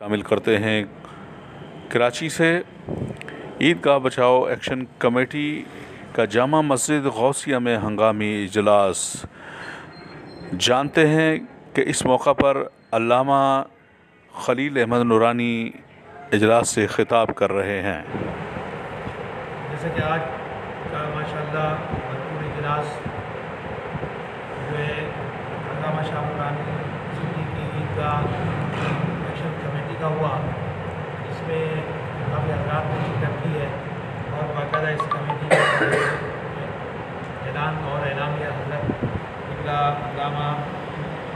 शामिल करते हैं। कराची से ईदगाह बचाओ एक्शन कमेटी का जामा मस्जिद गौसिया में हंगामी इजलास। जानते हैं कि इस मौका पर अल्लामा खलील अहमद नूरानी इजलास से खिताब कर रहे हैं। जैसे कि आज का माशाअल्लाह भरपूर इजलास जो है अल्लामा शाह नूरानी सिद्दीकी ईदगाह एक्शन कमेटी का हुआ, इसमें काफ़ी हज़रात ने शिरकत की है और बाकायदा इस कमेटी का ऐलान और एलामिया हज़रत अल्लामा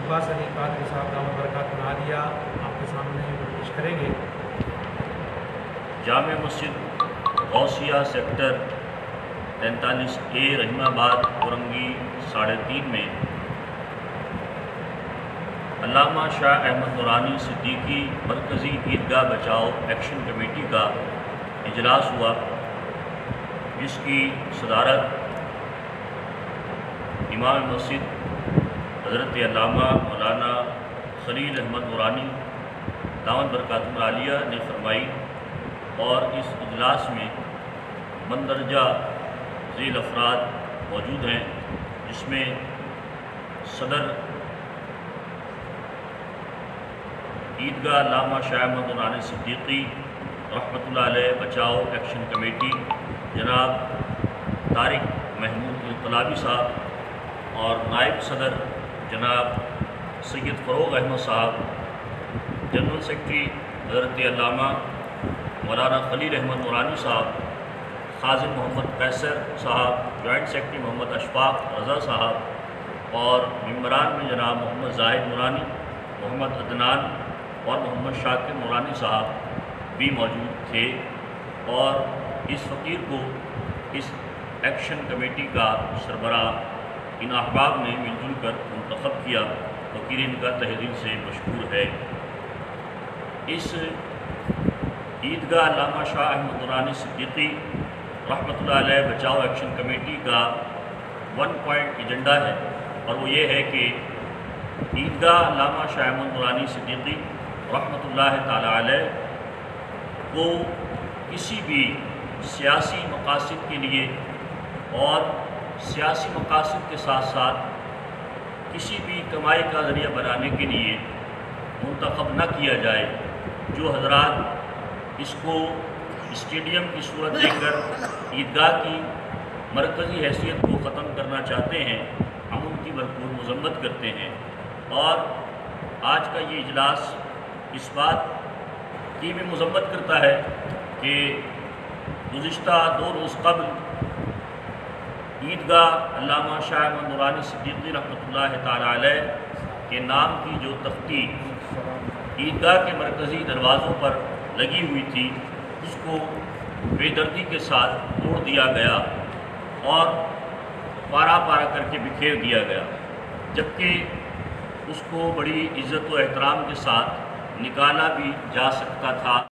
अब्बास अली कादरी साहब दामद बरकातुहू आलिया आपके सामने पेश करेंगे। जामे मस्जिद गौसिया सेक्टर 43A रहीमाबाद औरंगी 3.5 में अल्लामा शाह अहमद नूरानी सिद्दीकी मरकज़ी ईदगाह बचाओ एक्शन कमेटी का इजलास हुआ, जिसकी सदारत इमाम मस्जिद हज़रत अल्लामा मौलाना खलील अहमद नूरानी दामद बरकातुहू आलिया ने फरमाई। और इस इजलास में मंदरजा झील अफराद मौजूद हैं, जिसमें सदर ईदगाह अल्लामा शाह अहमद नूरानी सिद्दीकी रहमतुल्लाह अलैह बचाओ एक्शन कमेटी जनाब तारिक महमूद इनकलाबी साहब और नायब सदर जनाब सैयद फ़रोग़ अहमद साहब, जनरल सेक्रेटरी हज़रत अल्लामा मौलाना खलील अहमद नूरानी साहब, खाज़िन मोहम्मद कैसर साहब, जॉइंट सेक्रेटरी मोहम्मद अशफाक रज़ा साहब और मेंबरान में जनाब मोहम्मद ज़ाहिद नूरानी, मोहम्मद अदनान और मोहम्मद शाकिर नूरानी साहब भी मौजूद थे। और इस फ़कीर को इस एक्शन कमेटी का सरबराह इन अहबाब ने मिलजुल कर मुंतखब किया। फ़कीर इनका तहे दिल से मशकूर है। इस ईदगाह अल्लामा शाह अहमद नूरानी सिद्दीकी रहमतुल्लाह अलैह बचाओ एक्शन कमेटी का 1 पॉइंट एजेंडा है, और वो ये है कि ईदगाह अल्लामा शाह अहमद नूरानी सिद्दीकी रहमतुल्लाह ताला अलैह को किसी भी सियासी मकासद के लिए और सियासी मकासद के साथ साथ किसी भी कमाई का ज़रिया बनाने के लिए मुंतखब न किया जाए। जो हज़रात इसको स्टेडियम की सूरत देकर ईदगाह की मरकज़ी हैसियत को ख़त्म करना चाहते हैं, हम उनकी भरपूर मज़म्मत करते हैं। और आज का ये इजलास इस बात की भी मज़म्मत करता है कि गुज़िश्ता 2 रोज़ कबल ईदगाह अल्लामा शाह अहमद नूरानी सिद्दीकी रहमतुल्लाह ताला अलैह के नाम की जो तख्ती ईदगाह के मरकज़ी दरवाज़ों पर लगी हुई थी, उसको बेदर्दी के साथ तोड़ दिया गया और पारा पारा करके बिखेर दिया गया, जबकि उसको बड़ी इज़्ज़त व एहतराम के साथ निकाला भी जा सकता था।